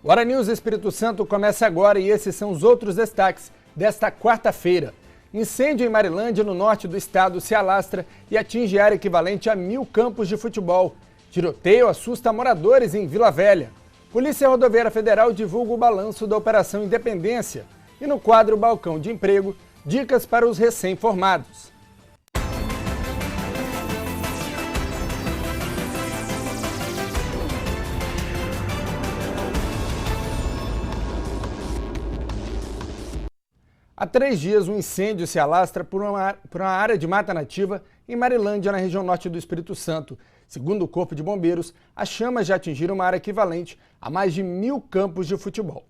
O Hora News Espírito Santo começa agora e esses são os outros destaques desta quarta-feira. Incêndio em Marilândia, no norte do estado, se alastra e atinge área equivalente a 1.000 campos de futebol. Tiroteio assusta moradores em Vila Velha. Polícia Rodoviária Federal divulga o balanço da Operação Independência. E no quadro Balcão de Emprego, dicas para os recém-formados. Há 3 dias, um incêndio se alastra por uma área de mata nativa em Marilândia, na região norte do Espírito Santo. Segundo o Corpo de Bombeiros, as chamas já atingiram uma área equivalente a mais de 1.000 campos de futebol.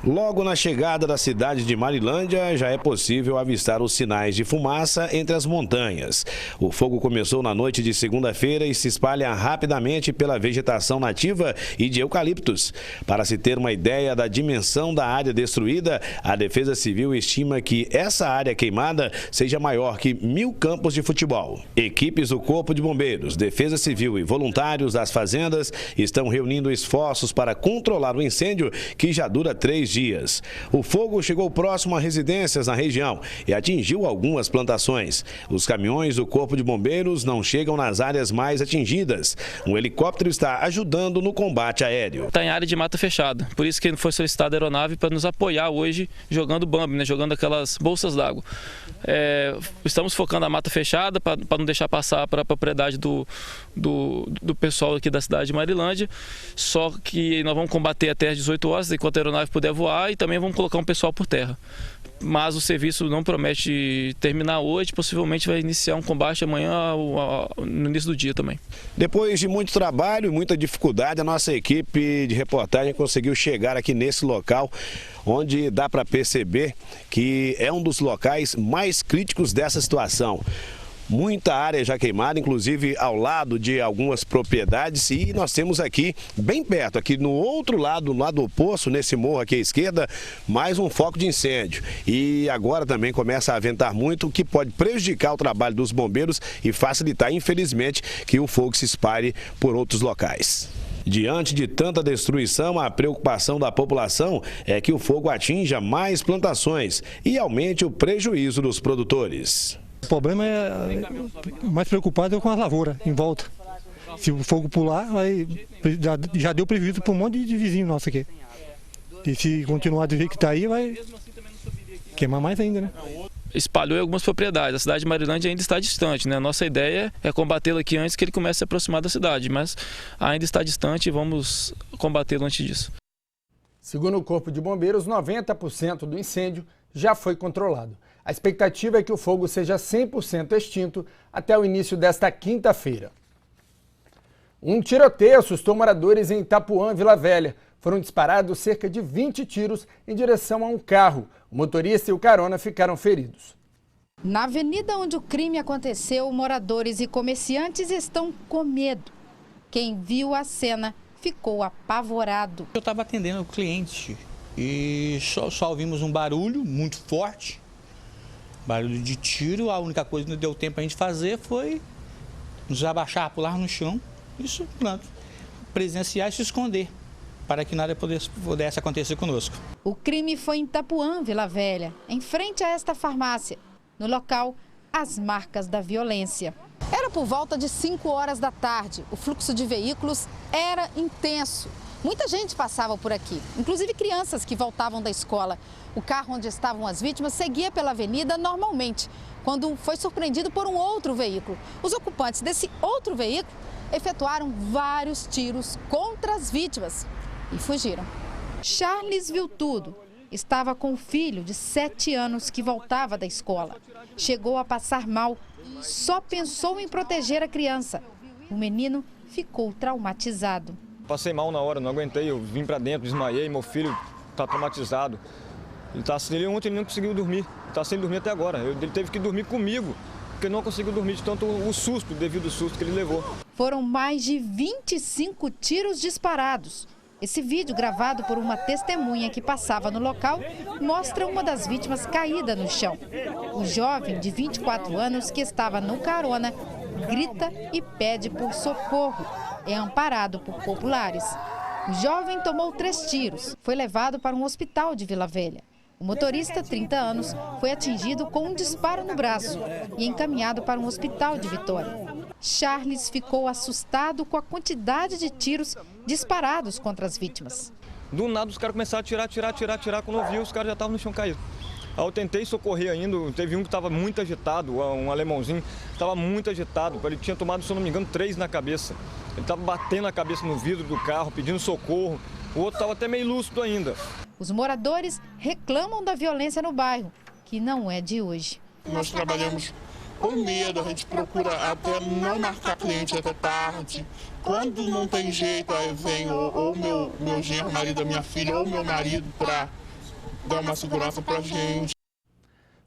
Logo na chegada da cidade de Marilândia, já é possível avistar os sinais de fumaça entre as montanhas. O fogo começou na noite de segunda-feira e se espalha rapidamente pela vegetação nativa e de eucaliptos. Para se ter uma ideia da dimensão da área destruída, a Defesa Civil estima que essa área queimada seja maior que 1.000 campos de futebol. Equipes do Corpo de Bombeiros, Defesa Civil e voluntários das fazendas estão reunindo esforços para controlar o incêndio, que já dura 3 dias. O fogo chegou próximo a residências na região e atingiu algumas plantações. Os caminhões do Corpo de Bombeiros não chegam nas áreas mais atingidas. Um helicóptero está ajudando no combate aéreo. Está em área de mata fechada, por isso que foi solicitada a aeronave para nos apoiar hoje jogando Bambi, jogando aquelas bolsas d'água. Estamos focando a mata fechada para não deixar passar para a propriedade do pessoal aqui da cidade de Marilândia, só que nós vamos combater até às 18 horas, enquanto a aeronave puder voar, e também vamos colocar um pessoal por terra. Mas o serviço não promete terminar hoje, possivelmente vai iniciar um combate amanhã no início do dia também. Depois de muito trabalho e muita dificuldade, a nossa equipe de reportagem conseguiu chegar aqui nesse local, onde dá para perceber que é um dos locais mais críticos dessa situação. Muita área já queimada, inclusive ao lado de algumas propriedades, e nós temos aqui, bem perto, aqui no outro lado, no lado oposto, nesse morro aqui à esquerda, mais um foco de incêndio. E agora também começa a ventar muito, o que pode prejudicar o trabalho dos bombeiros e facilitar, infelizmente, que o fogo se espalhe por outros locais. Diante de tanta destruição, a preocupação da população é que o fogo atinja mais plantações e aumente o prejuízo dos produtores. O problema é mais preocupado é com as lavouras em volta. Se o fogo pular, já deu prejuízo para um monte de vizinho nosso aqui. E se continuar do jeito que está aí, vai queimar mais ainda, né? Espalhou em algumas propriedades. A cidade de Marilândia ainda está distante, né? A nossa ideia é combatê-lo aqui antes que ele comece a se aproximar da cidade, mas ainda está distante e vamos combatê-lo antes disso. Segundo o Corpo de Bombeiros, 90% do incêndio já foi controlado. A expectativa é que o fogo seja 100% extinto até o início desta quinta-feira. Um tiroteio assustou moradores em Itapuã, Vila Velha. Foram disparados cerca de 20 tiros em direção a um carro. O motorista e o carona ficaram feridos. Na avenida onde o crime aconteceu, moradores e comerciantes estão com medo. Quem viu a cena ficou apavorado. Eu estava atendendo o cliente e só ouvimos um barulho muito forte. Barulho de tiro, a única coisa que não deu tempo a gente fazer foi nos abaixar, pular no chão, isso, pronto, presenciar e se esconder, para que nada pudesse acontecer conosco. O crime foi em Itapuã, Vila Velha, em frente a esta farmácia. No local, as marcas da violência. Era por volta de 5 horas da tarde, o fluxo de veículos era intenso. Muita gente passava por aqui, inclusive crianças que voltavam da escola. O carro onde estavam as vítimas seguia pela avenida normalmente, quando foi surpreendido por um outro veículo. Os ocupantes desse outro veículo efetuaram vários tiros contra as vítimas e fugiram. Charles viu tudo. Estava com o filho de 7 anos que voltava da escola. Chegou a passar mal, só pensou em proteger a criança. O menino ficou traumatizado. Passei mal na hora, não aguentei, eu vim para dentro, desmaiei, meu filho está traumatizado. Ele ontem ele não conseguiu dormir, está sem dormir até agora. Ele teve que dormir comigo, porque não conseguiu dormir de tanto o susto, devido ao susto que ele levou. Foram mais de 25 tiros disparados. Esse vídeo, gravado por uma testemunha que passava no local, mostra uma das vítimas caída no chão. O jovem de 24 anos que estava no carona grita e pede por socorro. É amparado por populares. O jovem tomou 3 tiros, foi levado para um hospital de Vila Velha. O motorista, 30 anos, foi atingido com um disparo no braço e encaminhado para um hospital de Vitória. Charles ficou assustado com a quantidade de tiros disparados contra as vítimas. Do nada os caras começaram a atirar. Quando eu vi, os caras já estavam no chão caído. Aí eu tentei socorrer ainda, teve um que estava muito agitado, um alemãozinho, estava muito agitado. Ele tinha tomado, se eu não me engano, 3 na cabeça. Ele estava batendo a cabeça no vidro do carro, pedindo socorro. O outro estava até meio lúcido ainda. Os moradores reclamam da violência no bairro, que não é de hoje. Nós trabalhamos com medo, a gente procura até não marcar cliente até tarde. Quando não tem jeito, aí vem ou meu genro, marido da minha filha, ou meu marido para dar uma segurança para a gente.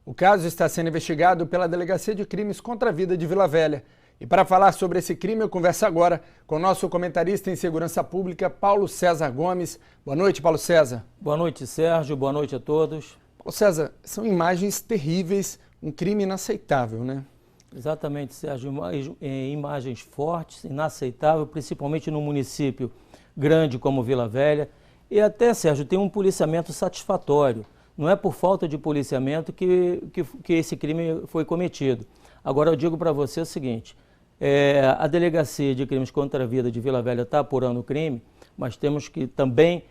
O caso está sendo investigado pela Delegacia de Crimes contra a Vida de Vila Velha. E para falar sobre esse crime, eu converso agora com o nosso comentarista em segurança pública, Paulo César Gomes. Boa noite, Paulo César. Boa noite, Sérgio. Boa noite a todos. Paulo César, são imagens terríveis, um crime inaceitável, né? Exatamente, Sérgio. Imagens fortes, inaceitável, principalmente num município grande como Vila Velha. E até, Sérgio, tem um policiamento satisfatório. Não é por falta de policiamento que esse crime foi cometido. Agora, eu digo para você o seguinte, a Delegacia de Crimes contra a Vida de Vila Velha está apurando o crime, mas temos que também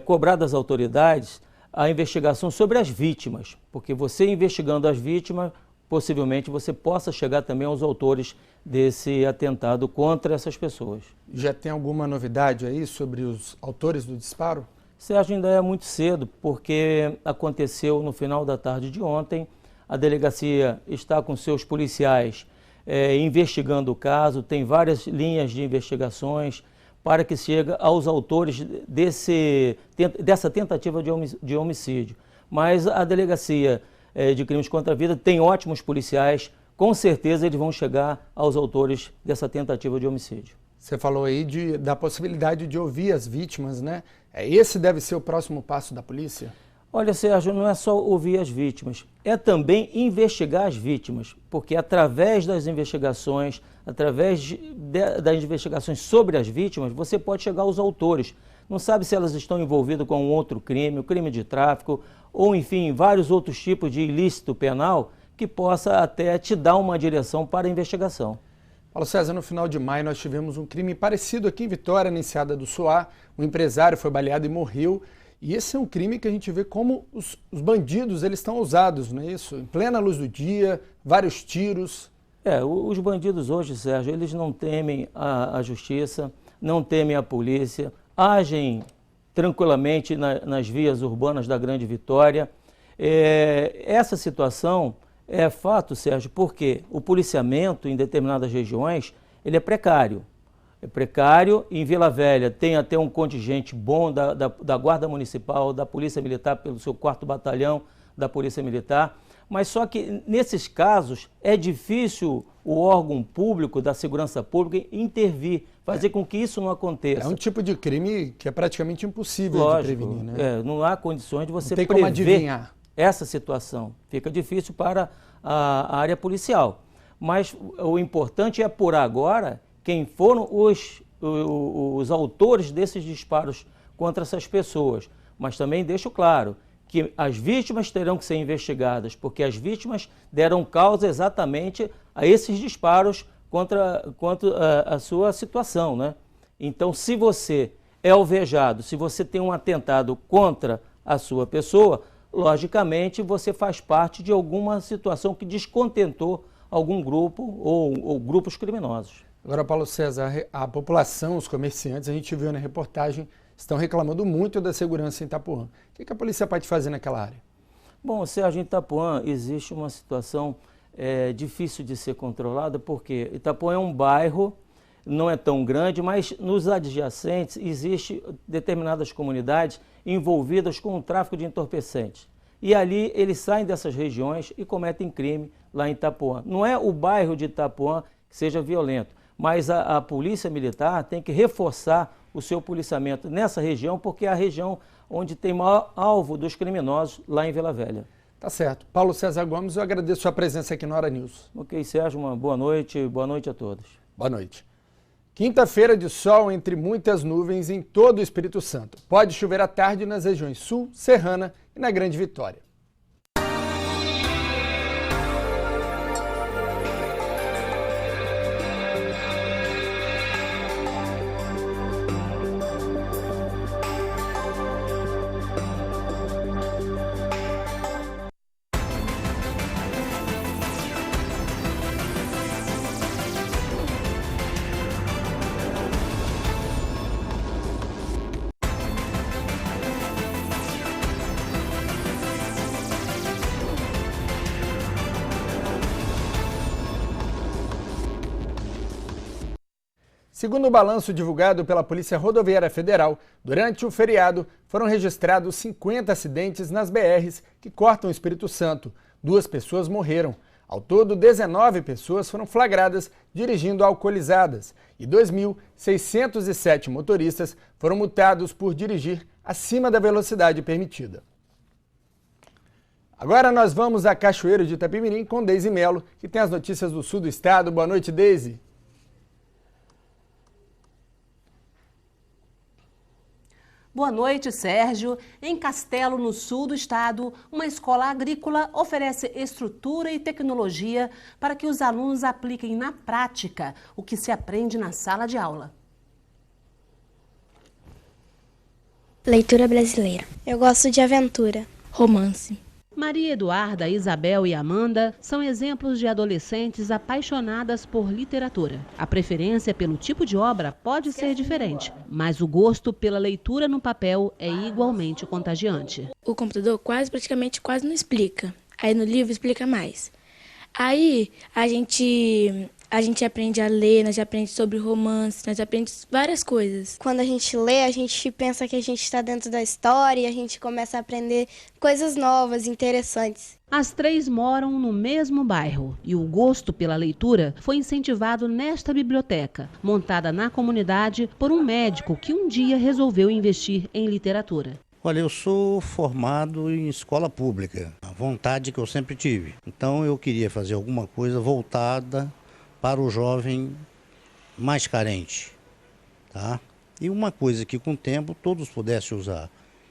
cobrar das autoridades a investigação sobre as vítimas, porque você investigando as vítimas, possivelmente você possa chegar também aos autores desse atentado contra essas pessoas. Já tem alguma novidade aí sobre os autores do disparo? Sérgio, ainda é muito cedo, porque aconteceu no final da tarde de ontem. A delegacia está com seus policiais investigando o caso, tem várias linhas de investigações para que chegue aos autores dessa tentativa de homicídio. Mas a Delegacia de Crimes contra a Vida tem ótimos policiais, com certeza eles vão chegar aos autores dessa tentativa de homicídio. Você falou aí da possibilidade de ouvir as vítimas, né? Esse deve ser o próximo passo da polícia? Olha, Sérgio, não é só ouvir as vítimas, é também investigar as vítimas, porque através das investigações, das investigações sobre as vítimas, você pode chegar aos autores. Não sabe se elas estão envolvidas com um outro crime, o crime de tráfico, ou enfim, vários outros tipos de ilícito penal que possa até te dar uma direção para a investigação. Paulo César, no final de maio nós tivemos um crime parecido aqui em Vitória, na Enseada do Soar. Um empresário foi baleado e morreu. E esse é um crime que a gente vê como os bandidos eles estão ousados, não é isso? Em plena luz do dia, vários tiros. Os bandidos hoje, Sérgio, eles não temem a justiça, não temem a polícia, agem tranquilamente nas vias urbanas da Grande Vitória. Essa situação é fato, Sérgio, porque o policiamento em determinadas regiões ele é precário. É precário, em Vila Velha tem até um contingente bom da Guarda Municipal, da Polícia Militar, pelo seu 4º Batalhão da Polícia Militar, mas só que nesses casos é difícil o órgão público da segurança pública intervir, fazer com que isso não aconteça. É um tipo de crime que é praticamente impossível de prevenir, né? Não há condições de você prever como adivinhar essa situação. Fica difícil para a área policial. Mas o importante é apurar agora quem foram os autores desses disparos contra essas pessoas. Mas também deixo claro que as vítimas terão que ser investigadas, porque as vítimas deram causa exatamente a esses disparos contra a sua situação, né? Então, se você é alvejado, se você tem um atentado contra a sua pessoa, logicamente você faz parte de alguma situação que descontentou algum grupo ou grupos criminosos. Agora, Paulo César, a população, os comerciantes, a gente viu na reportagem, estão reclamando muito da segurança em Itapuã. O que a polícia pode fazer naquela área? Bom, Sérgio, em Itapuã existe uma situação difícil de ser controlada, porque Itapuã é um bairro, não é tão grande, mas nos adjacentes existem determinadas comunidades envolvidas com o tráfico de entorpecentes. E ali eles saem dessas regiões e cometem crime lá em Itapuã. Não é o bairro de Itapuã que seja violento, mas a Polícia Militar tem que reforçar o seu policiamento nessa região, porque é a região onde tem maior alvo dos criminosos lá em Vila Velha. Tá certo. Paulo César Gomes, eu agradeço a sua presença aqui no Hora News. Ok, Sérgio, uma boa noite a todos. Boa noite. Quinta-feira de sol entre muitas nuvens em todo o Espírito Santo. Pode chover à tarde nas regiões Sul, Serrana e na Grande Vitória. Segundo o balanço divulgado pela Polícia Rodoviária Federal, durante o feriado foram registrados 50 acidentes nas BRs que cortam o Espírito Santo. 2 pessoas morreram. Ao todo, 19 pessoas foram flagradas dirigindo alcoolizadas e 2.607 motoristas foram multados por dirigir acima da velocidade permitida. Agora nós vamos a Cachoeiro de Itapemirim com Deise Melo, que tem as notícias do sul do estado. Boa noite, Deise. Boa noite, Sérgio. Em Castelo, no sul do estado, uma escola agrícola oferece estrutura e tecnologia para que os alunos apliquem na prática o que se aprende na sala de aula. Leitura brasileira. Eu gosto de aventura. Romance. Maria Eduarda, Isabel e Amanda são exemplos de adolescentes apaixonadas por literatura. A preferência pelo tipo de obra pode ser diferente, mas o gosto pela leitura no papel é igualmente contagiante. O computador praticamente não explica. Aí no livro explica mais. Aí a gente aprende a ler, nós aprende sobre romance, nós aprende várias coisas. Quando a gente lê, a gente pensa que a gente está dentro da história e a gente começa a aprender coisas novas, interessantes. As 3 moram no mesmo bairro e o gosto pela leitura foi incentivado nesta biblioteca, montada na comunidade por um médico que um dia resolveu investir em literatura. Olha, eu sou formado em escola pública, a vontade que eu sempre tive. Então eu queria fazer alguma coisa voltada para o jovem mais carente, tá? E uma coisa que com o tempo todos pudessem usar.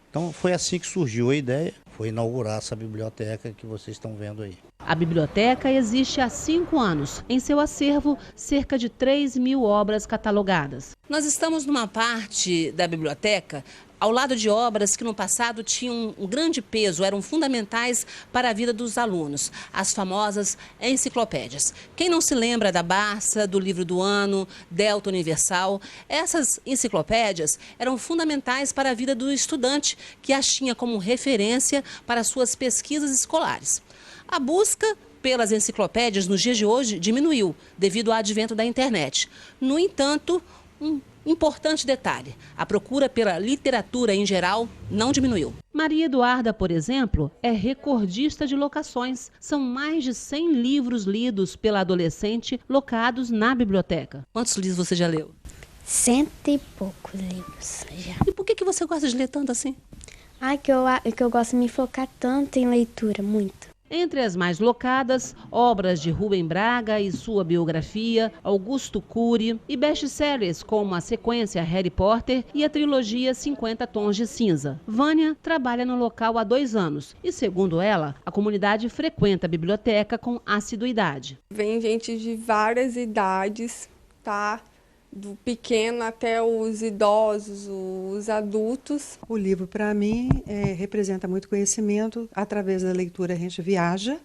Então foi assim que surgiu a ideia, foi inaugurar essa biblioteca que vocês estão vendo aí. A biblioteca existe há 5 anos. Em seu acervo, cerca de 3.000 obras catalogadas. Nós estamos numa parte da biblioteca ao lado de obras que no passado tinham um grande peso, eram fundamentais para a vida dos alunos, as famosas enciclopédias. Quem não se lembra da Barça, do Livro do Ano, Delta Universal? Essas enciclopédias eram fundamentais para a vida do estudante, que as tinha como referência para suas pesquisas escolares. A busca pelas enciclopédias nos dias de hoje diminuiu devido ao advento da internet. No entanto, um importante detalhe, a procura pela literatura em geral não diminuiu. Maria Eduarda, por exemplo, é recordista de locações. São mais de 100 livros lidos pela adolescente locados na biblioteca. Quantos livros você já leu? 100 e poucos livros já. E por que você gosta de ler tanto assim? Que eu gosto de me focar tanto em leitura, muito. Entre as mais locadas, obras de Rubem Braga e sua biografia, Augusto Cury e best-sellers como a sequência Harry Potter e a trilogia 50 Tons de Cinza. Vânia trabalha no local há 2 anos e, segundo ela, a comunidade frequenta a biblioteca com assiduidade. Vem gente de várias idades, tá? Do pequeno até os idosos, os adultos. O livro, para mim, representa muito conhecimento. Através da leitura a gente viaja,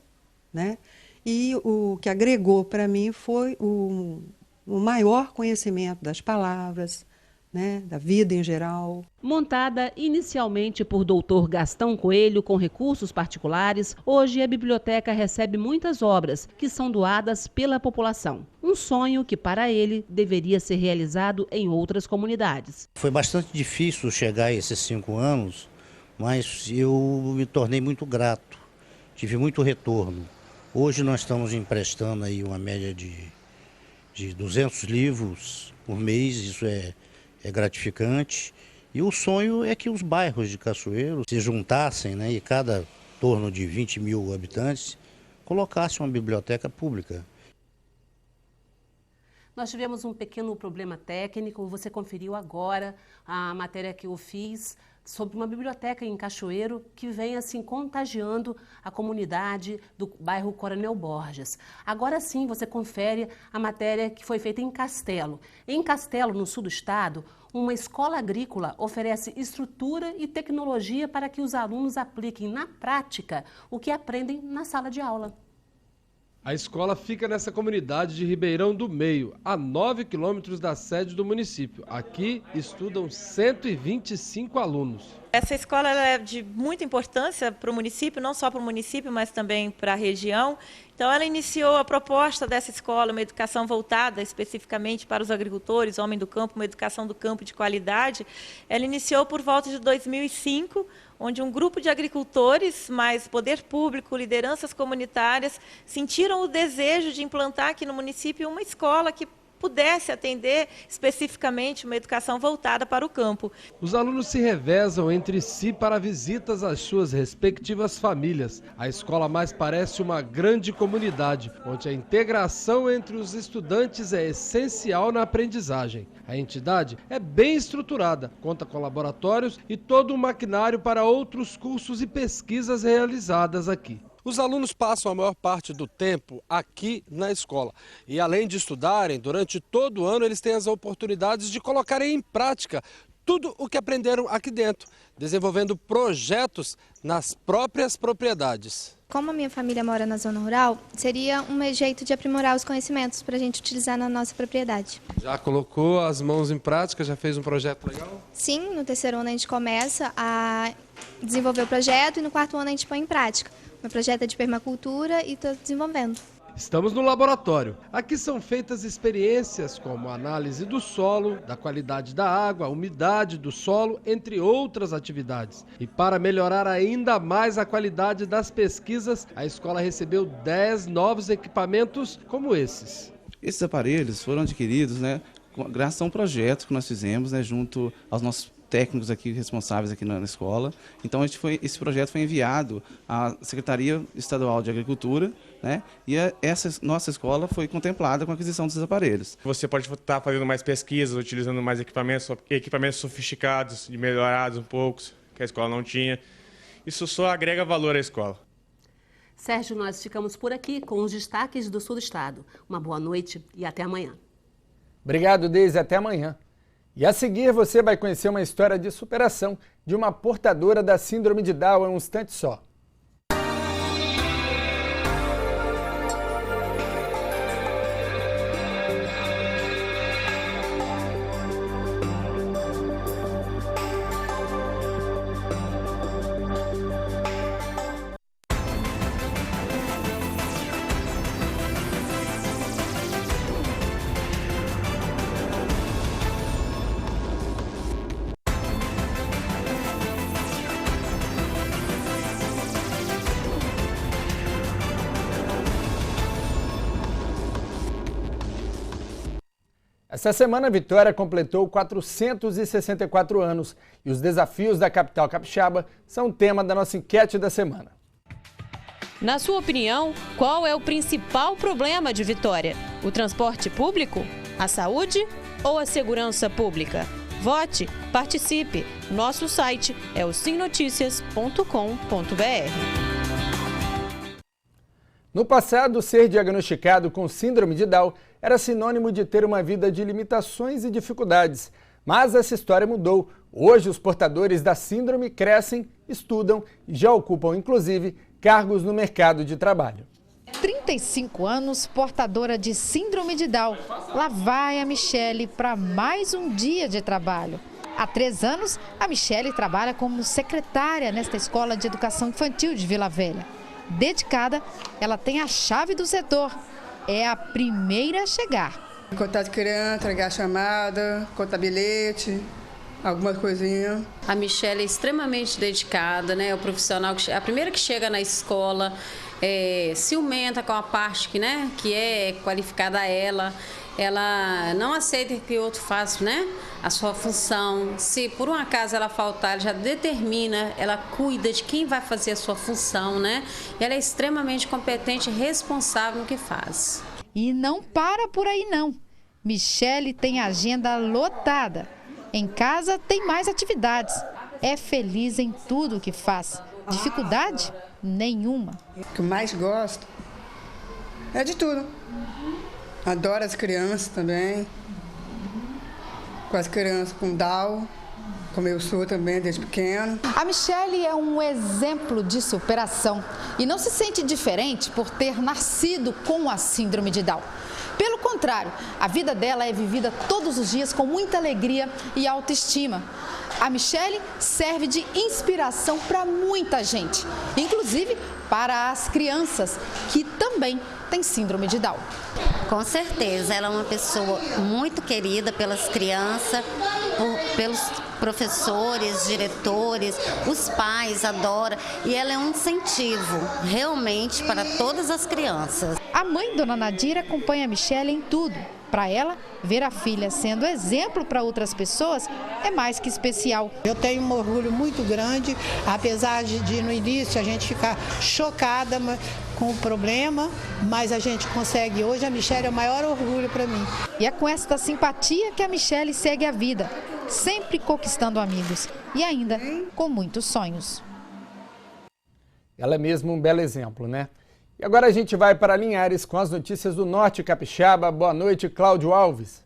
né? E o que agregou para mim foi o maior conhecimento das palavras, né? Da vida em geral. Montada inicialmente por Dr. Gastão Coelho com recursos particulares, hoje a biblioteca recebe muitas obras que são doadas pela população. Um sonho que para ele deveria ser realizado em outras comunidades. Foi bastante difícil chegar a esses 5 anos, mas eu me tornei muito grato, tive muito retorno. Hoje nós estamos emprestando aí uma média de 200 livros por mês, isso é gratificante. E o sonho é que os bairros de Cachoeiro se juntassem, né, e cada torno de 20.000 habitantes colocasse uma biblioteca pública. Nós tivemos um pequeno problema técnico, você conferiu agora a matéria que eu fiz sobre uma biblioteca em Cachoeiro que vem assim contagiando a comunidade do bairro Coronel Borges. Agora sim você confere a matéria que foi feita em Castelo. Em Castelo, no sul do estado, uma escola agrícola oferece estrutura e tecnologia para que os alunos apliquem na prática o que aprendem na sala de aula. A escola fica nessa comunidade de Ribeirão do Meio, a 9 quilômetros da sede do município. Aqui estudam 125 alunos. Essa escola é de muita importância para o município, não só para o município, mas também para a região. Então, ela iniciou a proposta dessa escola, uma educação voltada especificamente para os agricultores, homem do campo, uma educação do campo de qualidade. Ela iniciou por volta de 2005, onde um grupo de agricultores, mais poder público, lideranças comunitárias, sentiram o desejo de implantar aqui no município uma escola que pudesse atender especificamente uma educação voltada para o campo. Os alunos se revezam entre si para visitas às suas respectivas famílias. A escola mais parece uma grande comunidade, onde a integração entre os estudantes é essencial na aprendizagem. A entidade é bem estruturada, conta com laboratórios e todo um maquinário para outros cursos e pesquisas realizadas aqui. Os alunos passam a maior parte do tempo aqui na escola e, além de estudarem, durante todo o ano eles têm as oportunidades de colocarem em prática tudo o que aprenderam aqui dentro, desenvolvendo projetos nas próprias propriedades. Como a minha família mora na zona rural, seria um jeito de aprimorar os conhecimentos para a gente utilizar na nossa propriedade. Já colocou as mãos em prática? Já fez um projeto legal? Sim, no terceiro ano a gente começa a desenvolver o projeto e no quarto ano a gente põe em prática. Meu projeto é de permacultura e estou desenvolvendo. Estamos no laboratório. Aqui são feitas experiências como a análise do solo, da qualidade da água, a umidade do solo, entre outras atividades. E para melhorar ainda mais a qualidade das pesquisas, a escola recebeu 10 novos equipamentos como esses. Esses aparelhos foram adquiridos, graças a um projeto que nós fizemos, junto aos nossos técnicos aqui responsáveis aqui na escola. Então esse projeto foi enviado à Secretaria Estadual de Agricultura, e essa nossa escola foi contemplada com a aquisição desses aparelhos. Você pode estar fazendo mais pesquisas, utilizando mais equipamentos sofisticados e melhorados um pouco, que a escola não tinha. Isso só agrega valor à escola. Sérgio, nós ficamos por aqui com os destaques do sul do estado. Uma boa noite e até amanhã. Obrigado, Deise. Até amanhã. E a seguir você vai conhecer uma história de superação de uma portadora da síndrome de Down em um instante só. Essa semana a Vitória completou 464 anos e os desafios da capital capixaba são o tema da nossa enquete da semana. Na sua opinião, qual é o principal problema de Vitória? O transporte público, a saúde ou a segurança pública? Vote, participe. Nosso site é o simnoticias.com.br. No passado, ser diagnosticado com síndrome de Down era sinônimo de ter uma vida de limitações e dificuldades. Mas essa história mudou. Hoje, os portadores da síndrome crescem, estudam e já ocupam, inclusive, cargos no mercado de trabalho. 35 anos, portadora de síndrome de Down. Lá vai a Michele para mais um dia de trabalho. Há 3 anos, a Michele trabalha como secretária nesta escola de educação infantil de Vila Velha. Dedicada, ela tem a chave do setor. É a primeira a chegar. Contar de criança, entregar chamada, contar bilhete, alguma coisinha. A Michele é extremamente dedicada, é o profissional, a primeira que chega na escola, ciumenta com a parte que é qualificada a ela. Ela não aceita que o outro faça, a sua função. Se por um acaso ela faltar, ela já determina, ela cuida de quem vai fazer a sua função, E ela é extremamente competente e responsável no que faz. E não para por aí não. Michele tem agenda lotada. Em casa tem mais atividades. É feliz em tudo o que faz. Dificuldade? Nenhuma. O que eu mais gosto é de tudo. Adoro as crianças também. Com as crianças com Down, como eu sou também desde pequeno. A Michele é um exemplo de superação e não se sente diferente por ter nascido com a síndrome de Down. Pelo contrário, a vida dela é vivida todos os dias com muita alegria e autoestima. A Michele serve de inspiração para muita gente, inclusive para as crianças que também têm síndrome de Down. Com certeza, ela é uma pessoa muito querida pelas crianças, pelos professores, diretores, os pais adoram e ela é um incentivo realmente para todas as crianças. A mãe, Dona Nadira, acompanha a Michele em tudo. Para ela, ver a filha sendo exemplo para outras pessoas é mais que especial. Eu tenho um orgulho muito grande, apesar de no início a gente ficar chocada com o problema, mas a gente consegue. Hoje a Michele é o maior orgulho para mim. E é com esta simpatia que a Michele segue a vida, sempre conquistando amigos e ainda com muitos sonhos. Ela é mesmo um belo exemplo, né? E agora a gente vai para Linhares com as notícias do Norte Capixaba. Boa noite, Cláudio Alves.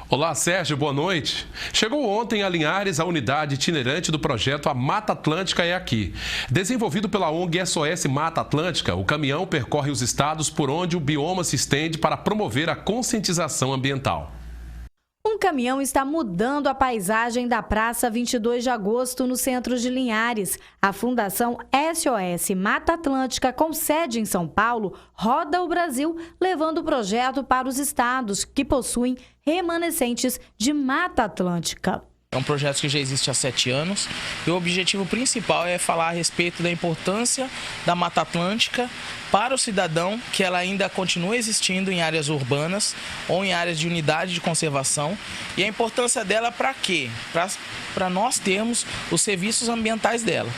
Olá, Sérgio, boa noite. Chegou ontem a Linhares a unidade itinerante do projeto A Mata Atlântica é Aqui. Desenvolvido pela ONG SOS Mata Atlântica, o caminhão percorre os estados por onde o bioma se estende para promover a conscientização ambiental. Um caminhão está mudando a paisagem da Praça 22 de Agosto, no centro de Linhares. A Fundação SOS Mata Atlântica, com sede em São Paulo, roda o Brasil, levando o projeto para os estados que possuem remanescentes de Mata Atlântica. É um projeto que já existe há 7 anos e o objetivo principal é falar a respeito da importância da Mata Atlântica para o cidadão, que ela ainda continua existindo em áreas urbanas ou em áreas de unidade de conservação. E a importância dela para quê? Para nós termos os serviços ambientais dela,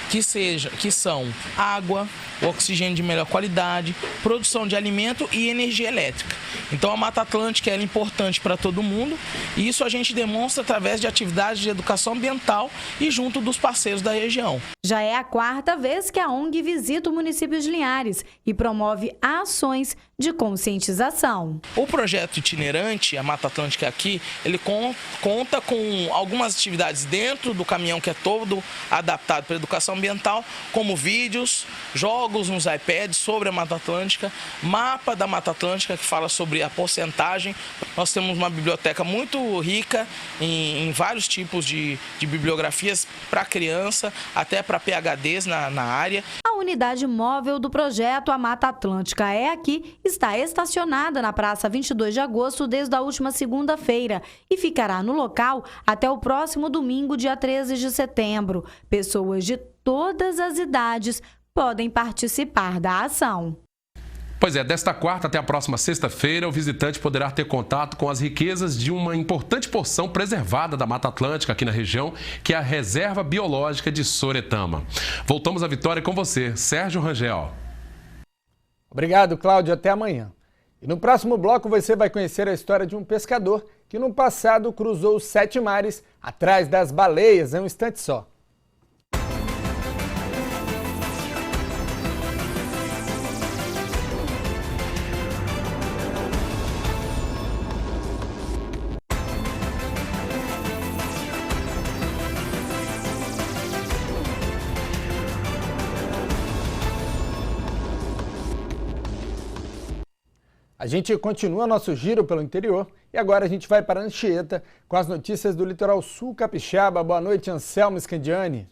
que são água, oxigênio de melhor qualidade, produção de alimento e energia elétrica. Então a Mata Atlântica é importante para todo mundo e isso a gente demonstra através de atividades de educação ambiental e junto dos parceiros da região. Já é a 4ª vez que a ONG visita o município de Linhares e promove ações de conscientização. O projeto itinerante, a Mata Atlântica Aqui, ele conta com algumas atividades dentro do caminhão que é todo adaptado para a educação ambiental, como vídeos, jogos nos iPads sobre a Mata Atlântica, mapa da Mata Atlântica que fala sobre a porcentagem. Nós temos uma biblioteca muito rica em vários tipos de bibliografias para criança, até para PhDs na área. A unidade móvel do projeto A Mata Atlântica é Aqui está estacionada na Praça 22 de Agosto desde a última segunda-feira e ficará no local até o próximo domingo, dia 13 de setembro. Pessoas de todas as idades podem participar da ação. Pois é, desta quarta até a próxima sexta-feira, o visitante poderá ter contato com as riquezas de uma importante porção preservada da Mata Atlântica aqui na região, que é a Reserva Biológica de Soretama. Voltamos à Vitória com você, Sérgio Rangel. Obrigado, Cláudio. Até amanhã. E no próximo bloco você vai conhecer a história de um pescador que no passado cruzou os 7 mares atrás das baleias em um instante só. A gente continua nosso giro pelo interior e agora a gente vai para Anchieta com as notícias do litoral sul capixaba. Boa noite, Anselmo Scandiani.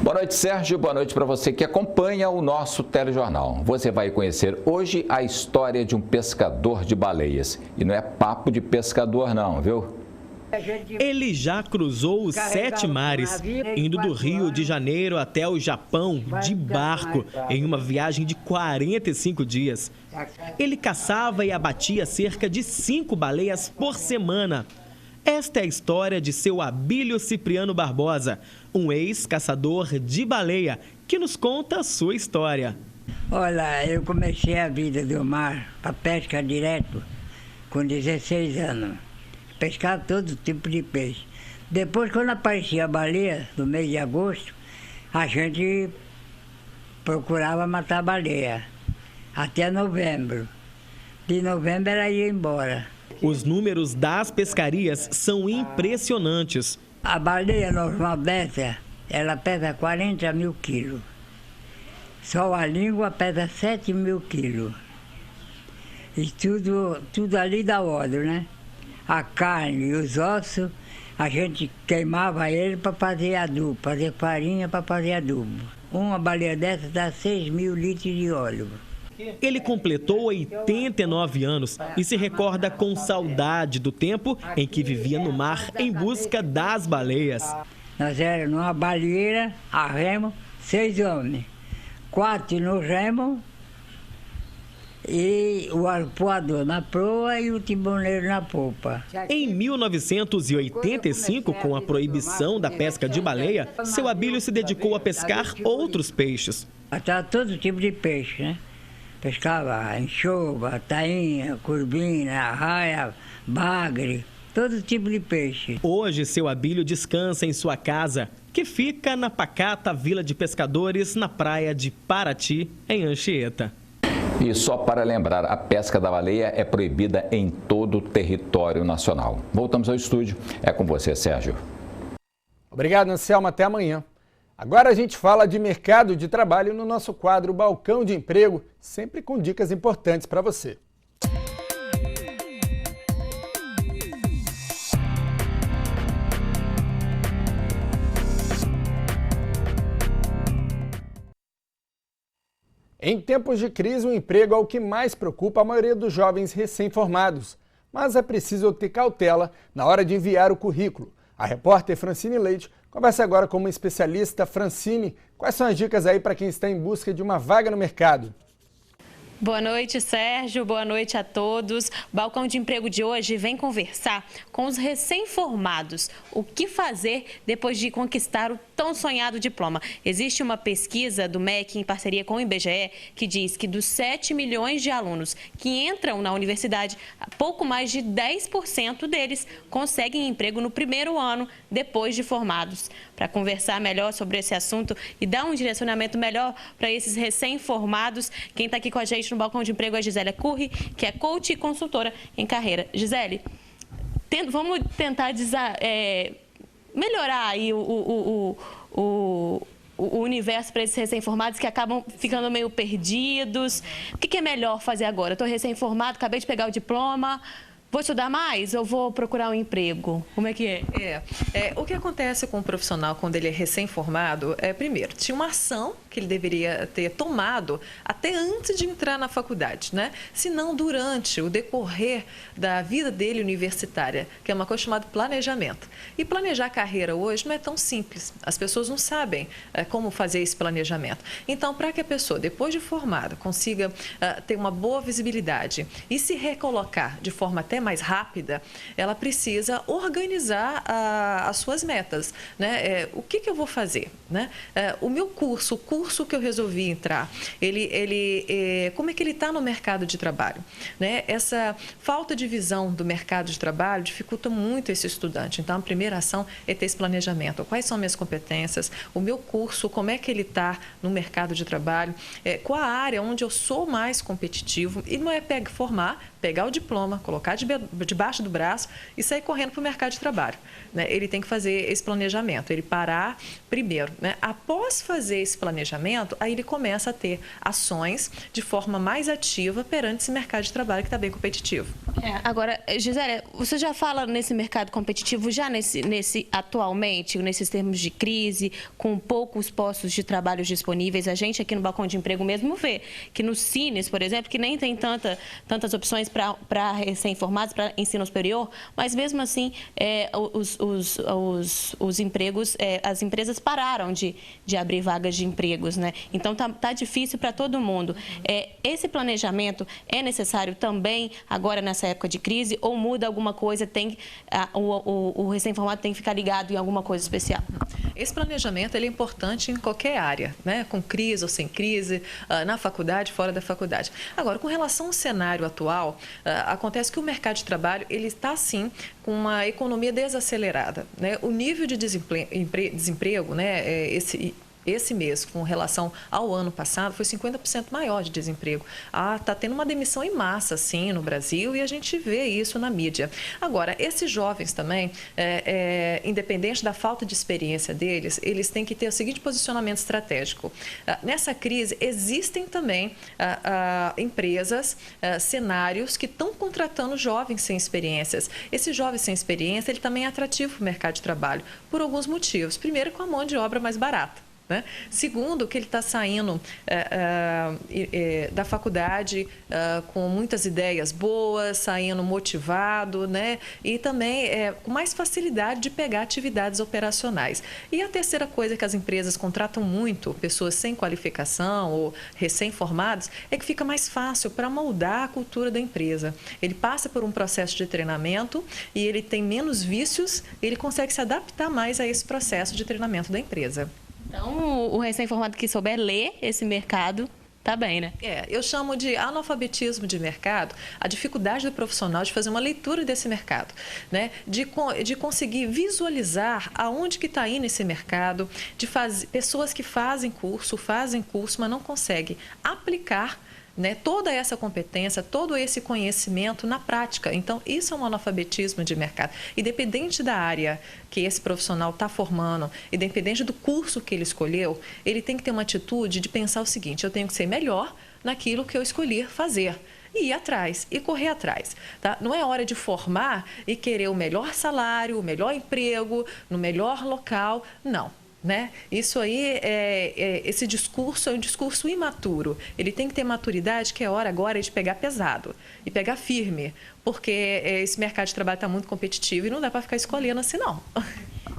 Boa noite, Sérgio. Boa noite para você que acompanha o nosso telejornal. Você vai conhecer hoje a história de um pescador de baleias. E não é papo de pescador não, viu? Ele já cruzou os 7 mares, indo do Rio de Janeiro até o Japão de barco, em uma viagem de 45 dias. Ele caçava e abatia cerca de 5 baleias por semana. Esta é a história de seu Abílio Cipriano Barbosa, um ex-caçador de baleia, que nos conta a sua história. Olha, eu comecei a vida do mar para pesca direto com 16 anos. Pescava todo tipo de peixe. Depois, quando aparecia a baleia, no mês de agosto, a gente procurava matar a baleia, até novembro. De novembro ela ia embora. Os números das pescarias são impressionantes. A baleia normal dessa, ela pesa 40 mil quilos. Só a língua pesa 7 mil quilos. E tudo ali dá óleo, né? A carne e os ossos, a gente queimava ele para fazer adubo, fazer farinha para fazer adubo. Uma baleia dessa dá 6 mil litros de óleo. Ele completou 89 anos e se recorda com saudade do tempo em que vivia no mar em busca das baleias. Nós éramos numa baleeira, a remo, 6 homens. 4 no remo e o arpoador na proa e o timoneiro na popa. Em 1985, com a proibição da pesca de baleia, seu Abílio se dedicou a pescar outros peixes. Pescava todo tipo de peixe, né? Pescava anchova, tainha, curvina, arraia, bagre, todo tipo de peixe. Hoje, seu Abílio descansa em sua casa, que fica na pacata Vila de Pescadores, na praia de Paraty, em Anchieta. E só para lembrar, a pesca da baleia é proibida em todo o território nacional. Voltamos ao estúdio. É com você, Sérgio. Obrigado, Anselmo. Até amanhã. Agora a gente fala de mercado de trabalho no nosso quadro Balcão de Emprego, sempre com dicas importantes para você. Em tempos de crise, o emprego é o que mais preocupa a maioria dos jovens recém-formados. Mas é preciso ter cautela na hora de enviar o currículo. A repórter Francine Leite conversa agora com uma especialista. Francine, quais são as dicas aí para quem está em busca de uma vaga no mercado? Boa noite, Sérgio. Boa noite a todos. O Balcão de Emprego de hoje vem conversar com os recém-formados. O que fazer depois de conquistar o tão sonhado diploma? Existe uma pesquisa do MEC em parceria com o IBGE que diz que dos 7 milhões de alunos que entram na universidade, pouco mais de 10% deles conseguem emprego no primeiro ano depois de formados. Para conversar melhor sobre esse assunto e dar um direcionamento melhor para esses recém-formados, quem está aqui com a gente no Balcão de Emprego é a Gisele Curri, que é coach e consultora em carreira. Gisele, vamos tentar melhorar aí o universo para esses recém-formados que acabam ficando meio perdidos. O que é melhor fazer agora? Estou recém-formado, acabei de pegar o diploma. Vou estudar mais ou vou procurar um emprego? Como é que é? O que acontece com o profissional quando ele é recém-formado primeiro, tinha uma ação que ele deveria ter tomado até antes de entrar na faculdade, né? Se não durante o decorrer da vida dele universitária, que é uma coisa chamada planejamento. E planejar a carreira hoje não é tão simples. As pessoas não sabem como fazer esse planejamento. Então, para que a pessoa, depois de formada, consiga ter uma boa visibilidade e se recolocar de forma até mais rápida, ela precisa organizar as suas metas, né? O que eu vou fazer, né? O meu curso, o curso que eu resolvi entrar, como é que ele está no mercado de trabalho, né? Essa falta de visão do mercado de trabalho dificulta muito esse estudante. Então, a primeira ação é ter esse planejamento. Quais são minhas competências? O meu curso, como é que ele está no mercado de trabalho? Qual a área onde eu sou mais competitivo? E não é pegar o diploma, colocar debaixo do braço e sair correndo para o mercado de trabalho, né? Ele tem que fazer esse planejamento, ele parar primeiro, né? Após fazer esse planejamento, aí ele começa a ter ações de forma mais ativa perante esse mercado de trabalho que está bem competitivo. Agora, Gisele, você já fala nesse mercado competitivo, já atualmente, nesses termos de crise, com poucos postos de trabalho disponíveis, a gente aqui no Balcão de Emprego mesmo vê que no Cines, por exemplo, que nem tem tantas opções para recém-formados, para ensino superior, mas mesmo assim os empregos, as empresas pararam de abrir vagas de empregos, né? Então tá difícil para todo mundo. Esse planejamento é necessário também agora nessa época de crise ou muda alguma coisa? O recém-formado tem que ficar ligado em alguma coisa especial? Esse planejamento ele é importante em qualquer área, né? Com crise ou sem crise, na faculdade, fora da faculdade. Agora, com relação ao cenário atual, acontece que o mercado mercado de trabalho ele está, sim, com uma economia desacelerada, né? O nível de desemprego, né, esse mês, com relação ao ano passado, foi 50% maior de desemprego. Está tendo uma demissão em massa, sim, no Brasil, e a gente vê isso na mídia. Agora, esses jovens também, independente da falta de experiência deles, eles têm que ter o seguinte posicionamento estratégico. Nessa crise, existem também empresas, cenários que estão contratando jovens sem experiências. Esse jovem sem experiência, ele também é atrativo para o mercado de trabalho, por alguns motivos. Primeiro, com a mão de obra mais barata. Né? Segundo, que ele está saindo da faculdade com muitas ideias boas, saindo motivado, né? E também com mais facilidade de pegar atividades operacionais. E a terceira coisa que as empresas contratam muito, pessoas sem qualificação ou recém-formados, é que fica mais fácil para moldar a cultura da empresa. Ele passa por um processo de treinamento e ele tem menos vícios, ele consegue se adaptar mais a esse processo de treinamento da empresa. Então, o recém-formado que souber ler esse mercado, tá bem, né? Eu chamo de analfabetismo de mercado a dificuldade do profissional de fazer uma leitura desse mercado, né? De conseguir visualizar aonde que está indo esse mercado, de pessoas que fazem curso, mas não conseguem aplicar, né, toda essa competência, todo esse conhecimento na prática. Então, isso é um analfabetismo de mercado. Independente da área que esse profissional está formando, independente do curso que ele escolheu, ele tem que ter uma atitude de pensar o seguinte: eu tenho que ser melhor naquilo que eu escolhi fazer. E ir atrás, e correr atrás. Tá? Não é hora de formar e querer o melhor salário, o melhor emprego, no melhor local. Não. Né? Isso aí, esse discurso é um discurso imaturo. Ele tem que ter maturidade, que é hora agora de pegar pesado e pegar firme, porque esse mercado de trabalho está muito competitivo e não dá para ficar escolhendo assim, não.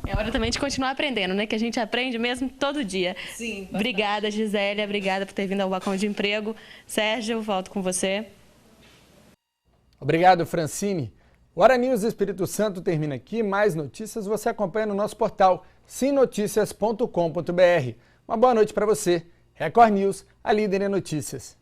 É hora também de continuar aprendendo, né? Que a gente aprende mesmo todo dia. Sim. Obrigada, Gisélia. Obrigada por ter vindo ao Balcão de Emprego. Sérgio, volto com você. Obrigado, Francine. O Hora News Espírito Santo termina aqui. Mais notícias você acompanha no nosso portal simnoticias.com.br. Uma boa noite para você. Record News, a líder em notícias.